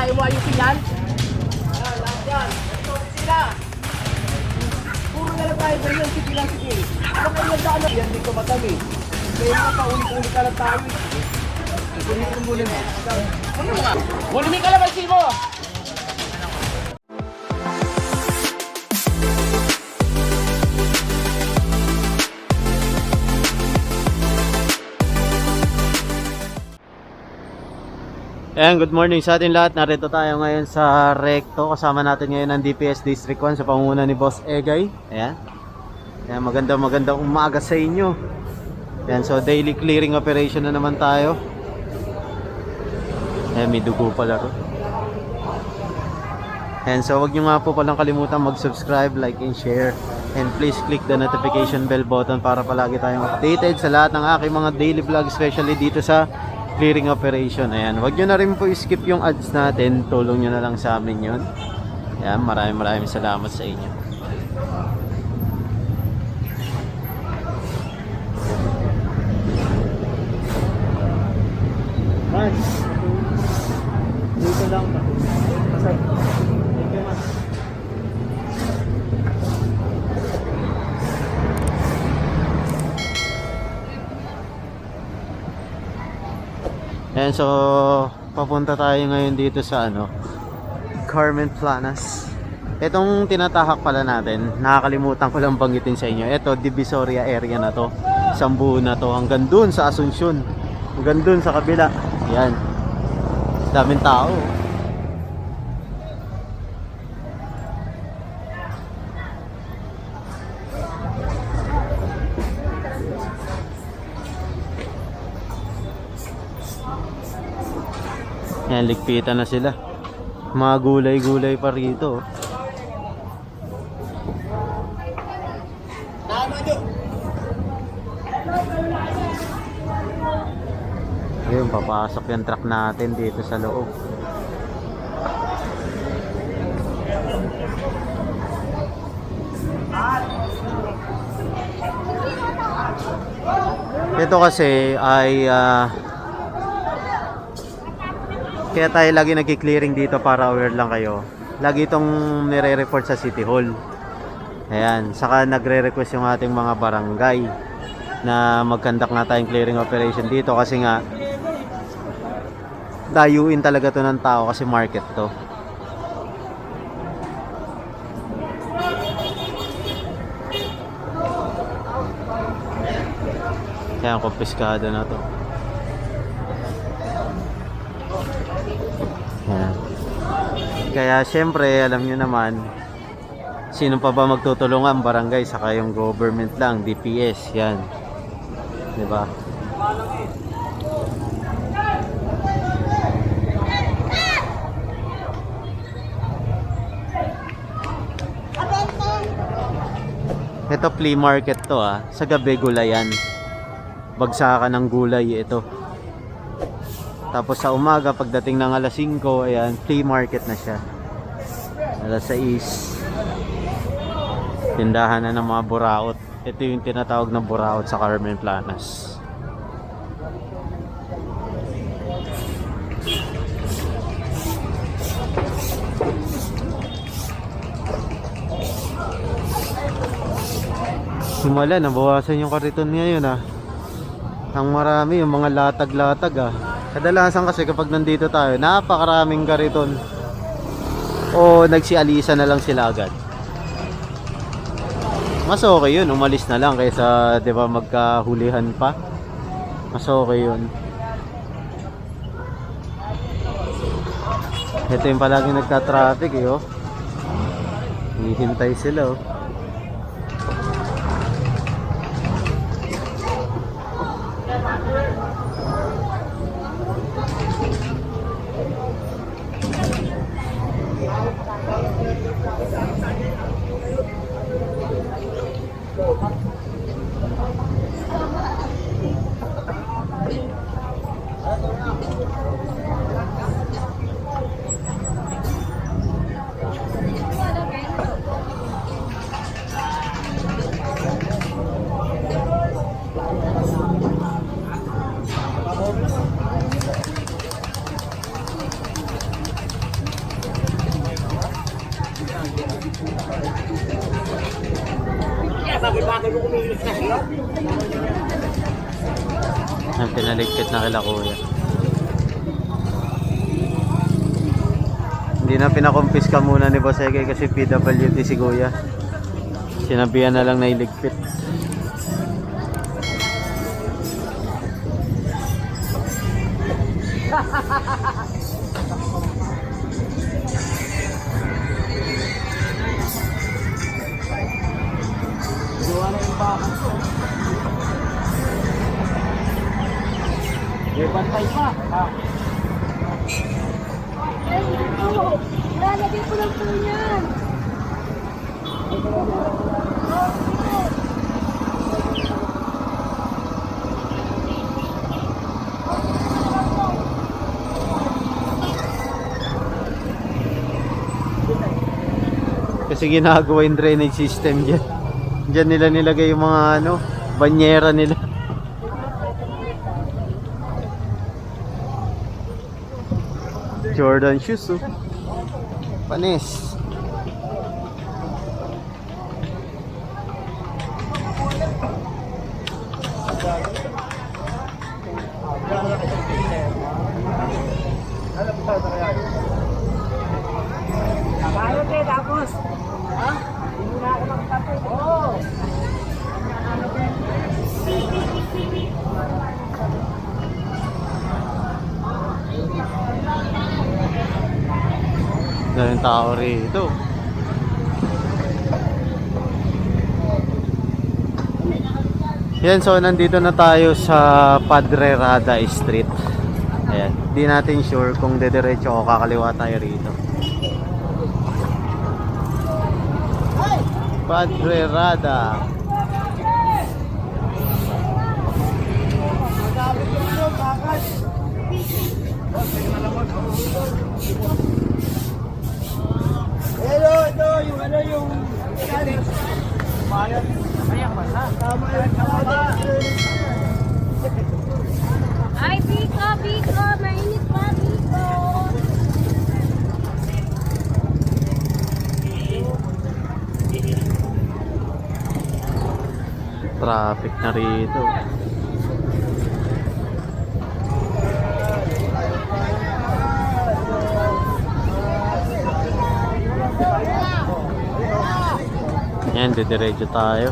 Kaya mo ayusin yan? Lahat yan. Ito, sila. Puro na lang tayo ganyan. Sige lang, sige. Ano kayo nagdaan? Yan dito madami. Kaya nga pa, ulit-ulit ka lang tayo. Ulit ang muli mo. Muli ka lang, pansin mo. Ayan, good morning sa atin lahat. Narito tayo ngayon sa Recto. Kasama natin ngayon ang DPS District 1 sa pangunguna ni Boss Egay. Ayan. Ayan, magandang umaga sa inyo. Ayan, so daily clearing operation na naman tayo. Ayan, may dugo pala ro. Ayan, so wag nyo nga po palang kalimutan mag-subscribe, like, and share. And please click the notification bell button para palagi tayong updated sa lahat ng aking mga daily vlog, especially dito sa clearing operation. Ayan, wag nyo na rin po skip yung ads natin. Tulong nyo na lang sa amin yun. Ayan, maraming salamat sa inyo. Mas dito lang. Thank you, mas. Ayan, so papunta tayo ngayon dito sa Carmen Planas. Itong tinatahak pala natin, nakakalimutan ko lang banggitin sa inyo. Ito, Divisoria area na to. Sambu na to, hanggang dun sa Asuncion, hanggang dun sa kabila. Yan, daming tao. Yan, ligpitan na sila. Mga gulay-gulay pa rito. Ayun, papasok yung truck natin dito sa loob. Ito kasi ay kaya tayo lagi nagki-clearing dito para aware lang kayo. Lagi itong nire-report sa City Hall. Ayan, saka nagre-request yung ating mga barangay na mag-conduct na tayong clearing operation dito kasi nga dayuin talaga to ng tao kasi market to. Kaya kumpiskado na to. Yan. Kaya syempre alam nyo naman, sino pa ba magtutulungan? Barangay saka yung government lang, DPS. Yan, diba? Ito flea market to sa gabi gulayan, bagsakan ng gulay ito. Tapos sa umaga, pagdating ng alas 5, ayan, flea market na siya. Alas 6, tindahan na ng mga buraot. Ito yung tinatawag na buraot sa Carmen Planas. Simula, nabawasan yung kariton ngayon Ang marami, yung mga latag-latag Kadalasan kasi kapag nandito tayo, napakaraming kariton o nagsialisa na lang sila agad. Mas okay yun, umalis na lang kaysa 'di ba magkahulihan pa. Mas okay yun. Ito yung palaging nagka-traffic hihintay sila bakit ko kumilos na siya? Ang pinaligpit na kila kuya. Hindi na pinakumpiska muna ni Boss Ege kasi PWD si kuya. Sinabihan na lang na iligpit. Gawa na yung bakit ko. May bantay pa. Ay, ito! Lalagay ko lang po yan! Kasi ginagawa yung drainage system dyan. Dyan nila nilagay yung mga ano, banyera nila. Jordan shoes oh. Panis. Kabayot eh, tapos. Ha? Hindi na ako magtapos. Oo. Daming tao rito. Yan, so nandito na tayo sa Padre Rada Street. Ayan, di natin sure kung dediretso o kakaliwa tayo rito. Padre Rada. Hello, ito, yung ano yung Bayad. Kaya man ha. Tama yan. Ay, Biko! Biko! Mainit pa, Biko! Traffic na rito. Yan, didiretso tayo.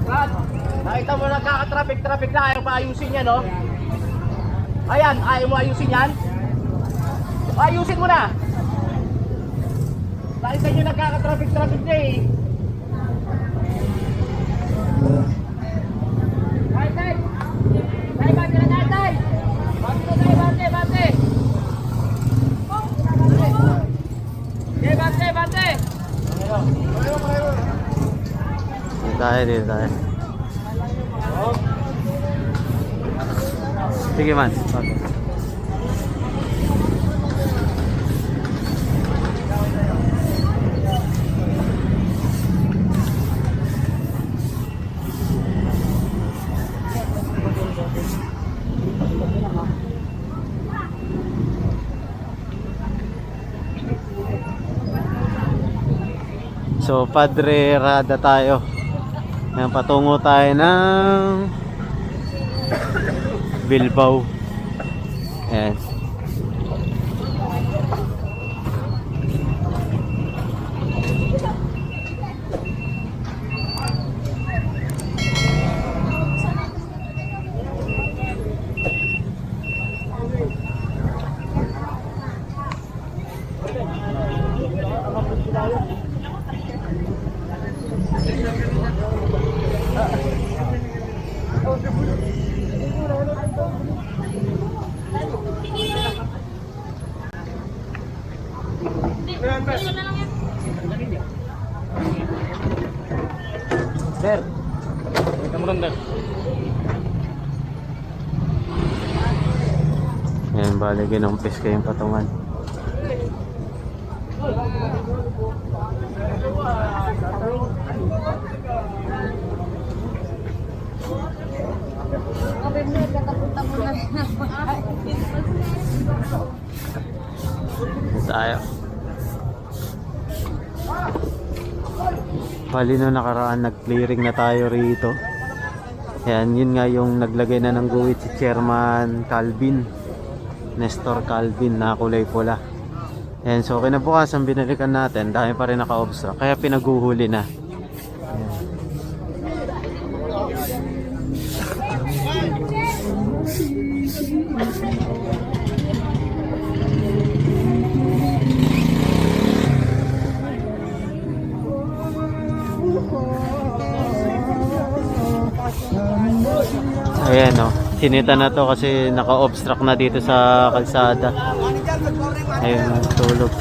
Brad, nakita mo nagkaka-traffic na, ayaw maayusin yan, no? Ayan, ayaw mo ayusin yan? Ayusin mo na! Dahil sa inyo nagkaka-traffic na eh. Tay, tay! Tay, bante na tay, tay! Bante na tay, bante, bante! Okay, bante, bante! Dito tayo. Sige man. Okay. So, Padre Rada tayo. Ayan, patungo tayo ng Bilbao. Ayan. Sir, ito mo rin. Ayan, bali ginumpis ko yung patungan. tayo. Bali no nakaraan nag-clearing na tayo rito. Yan, yun nga yung naglagay na ng guhit si Chairman Calvin. Nestor Calvin na kulay pula. Yan, so kinabukasan binalikan natin dahil pa rin naka-obstruct. Kaya pinaguhuli na. Ayan o, sinita na to kasi naka-obstruct na dito sa kalsada. Ayun, tulog.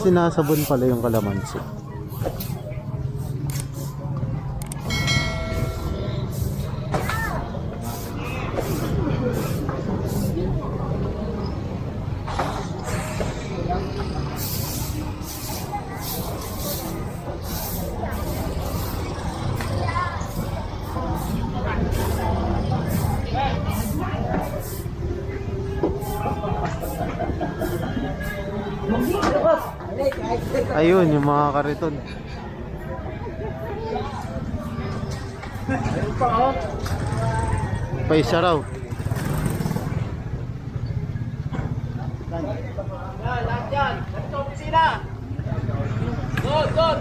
Sinasabon pala yung kalamansi. Ayun, yung mga kariton. Pa isa raw. Lahat yan. Dito opisina. Doon.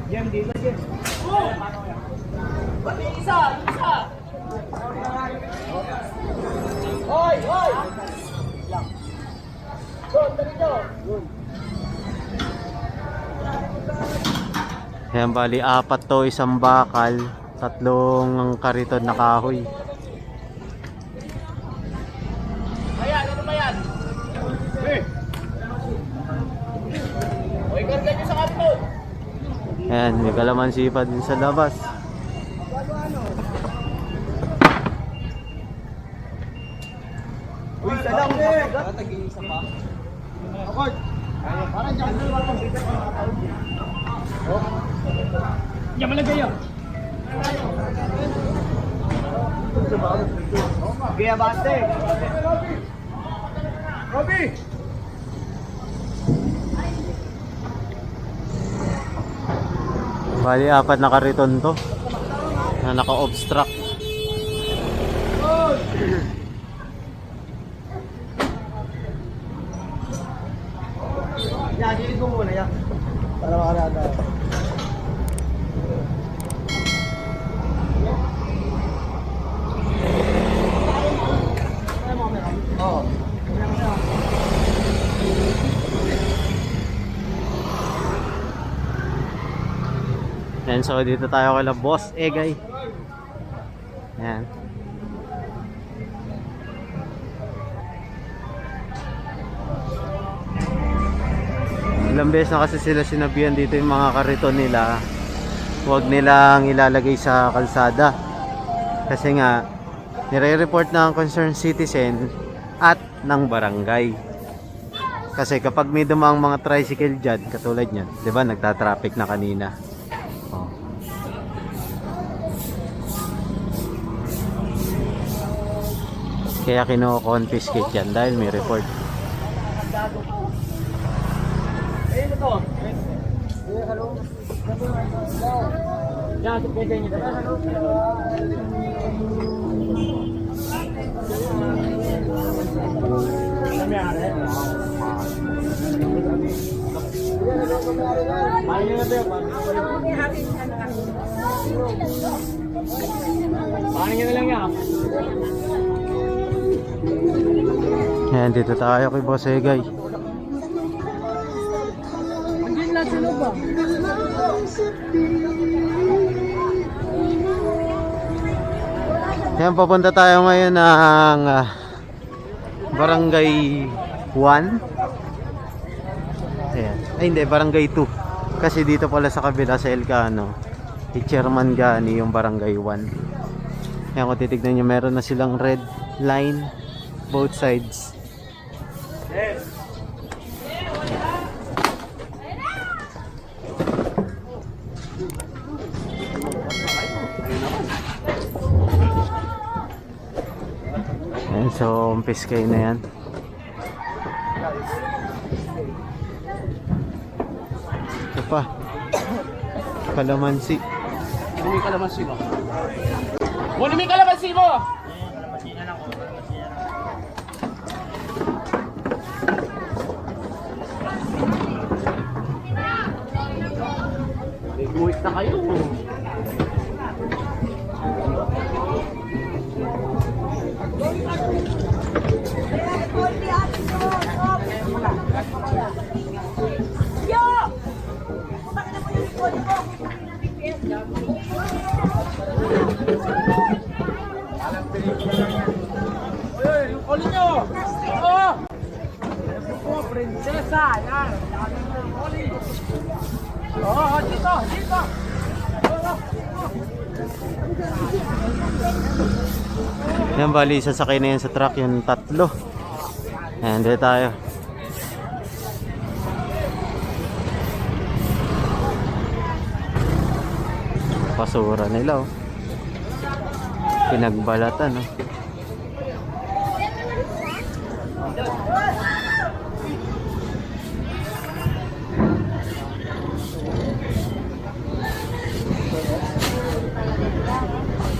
Yan, dito yan. Pati isa. Hoy! Doon, dito. Ayan, bali apat to, isang bakal, tatlong kariton na kahoy. Ayan, ano ba yan? Hoy, karga nyo sa kapitol. Ayan, may kalamansi pa din sa labas. Uy, isa lang. Tag-iisa pa. Akord. Parang dyan. Yan malagay yun. Gaya bante. Robbie! Bali apat na kariton to na naka-obstruct. Yan, gilid mo muna yan. Para makarada. Oo. Yan, so dito tayo kay Boss Egay. Yan. Ilang beses na kasi sila sinabihan dito yung mga kariton nila, huwag nilang ilalagay sa kalsada kasi nga nire-report na ang concerned citizen at ng barangay. Kasi kapag may dumang mga tricycle dyan, katulad nyan, di ba nagta-traffic na kanina. Oh. Kaya kino-confiscate yan dahil may report. Ayun ito. Hello. Yan, pwede niyo ba? Paano nyo na lang yan? Yan, dito tayo kay Boss Egay. Andiyan lang sila ba? Yan, papunta tayo ngayon ng Barangay 1. Ayan. Ay hindi, Barangay 2. Kasi dito pala sa kabila sa Elcano, Chairman Gani yung Barangay 1. Yan, kung titignan nyo, meron na silang red line both sides. Yes. So, umpis kayo na yan. Ito pa. Kalamansi. Bumi kalamansi mo. Bumi kalamansi mo! May guhit na kayo. Yo! Bakit na mo yung likod mo? Uy, yung koli nyo! Oo! Oh, prinsesa! Yan! Koli! Oo, dito! Dito! Yan, bali, sasakay na yan sa truck, yung tatlo. Ayan, dito tayo. Basura nila, oh. Pinagbalatan, oh.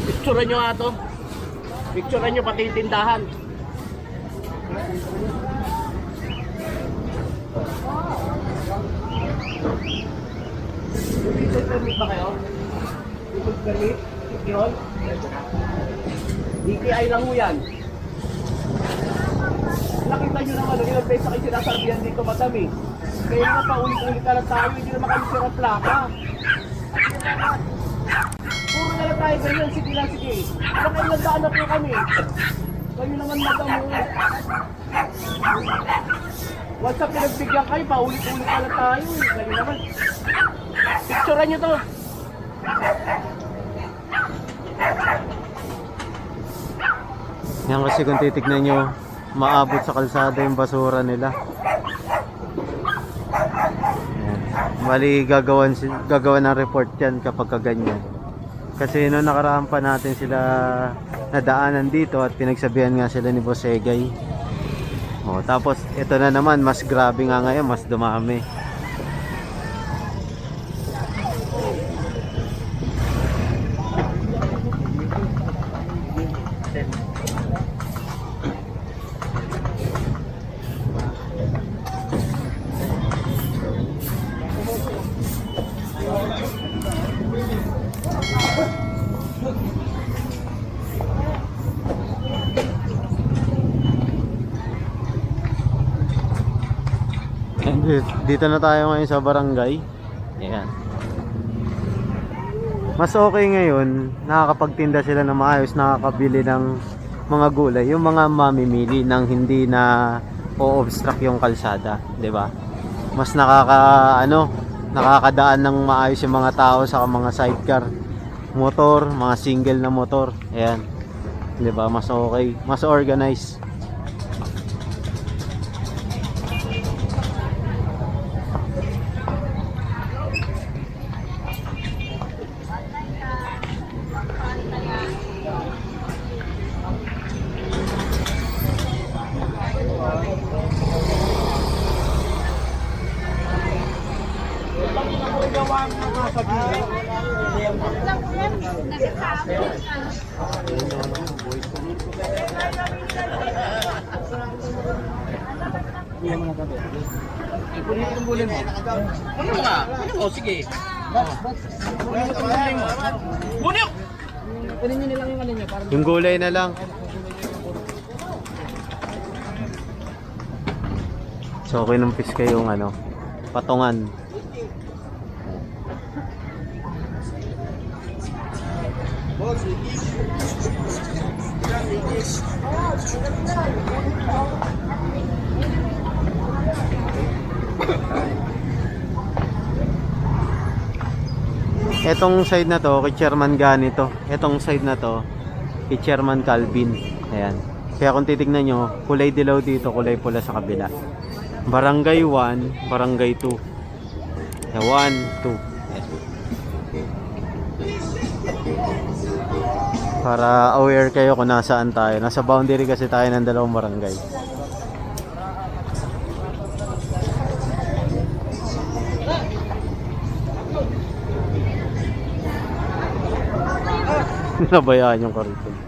Picturean nyo nga to. Picturean nyo pati yung tindahan. Dito permit ba kayo? Dito permit? Yun? DTI lang mo yan. Nakita nyo naman, ilang beses kayo sinasabihan dito madami. Kaya nga pa ulit-ulit ka lang tayo, hindi naman kami sira plaka. Puro na lang tayo ganyan, sige lang, sige. Baka ilang daan na po kami. Kayo naman madamo. Once na pinagbigyan kayo, paulit-ulit ka lang tayo. Kayo naman. Picturean nyo to. Yan kasi kung titignan nyo, maabot sa kalsada yung basura nila. Yan. Bali, gagawan ng report yan kapag kaganyan. Kasi noong nakaraan pa natin sila nadaanan dito at pinagsabihan nga sila ni Boss Egay. O, tapos ito na naman, mas grabe nga ngayon, mas dumami. Dito na tayo ngayon sa barangay. Ayan. Mas okay ngayon, nakakapagtinda sila ng maayos, nakakabili ng mga gulay, yung mga mamimili ng hindi na o-obstruct yung kalsada, 'di ba? Mas nakakadaan ng maayos yung mga tao sa mga sidecar, motor, mga single na motor. Ayan. 'Di ba? Mas okay, mas organized. Kunin mo bulin mo. Ano nga? O, sige. Kunin mo bulin mo. Kunin! Kunin nyo nilang yung ano nyo. Yung gulay na lang. So, kinumpis kayo yung patungan. Etong side na to, kay Chairman Ganito. Etong side na to, kay Chairman Calvin. Ayan. Kaya kung titignan nyo, kulay dilaw dito, kulay pula sa kabila. Barangay 1, Barangay 2. 1, 2. Para aware kayo kung nasaan tayo. Nasa boundary kasi tayo ng dalawang barangay. Nabayaan yung kariton.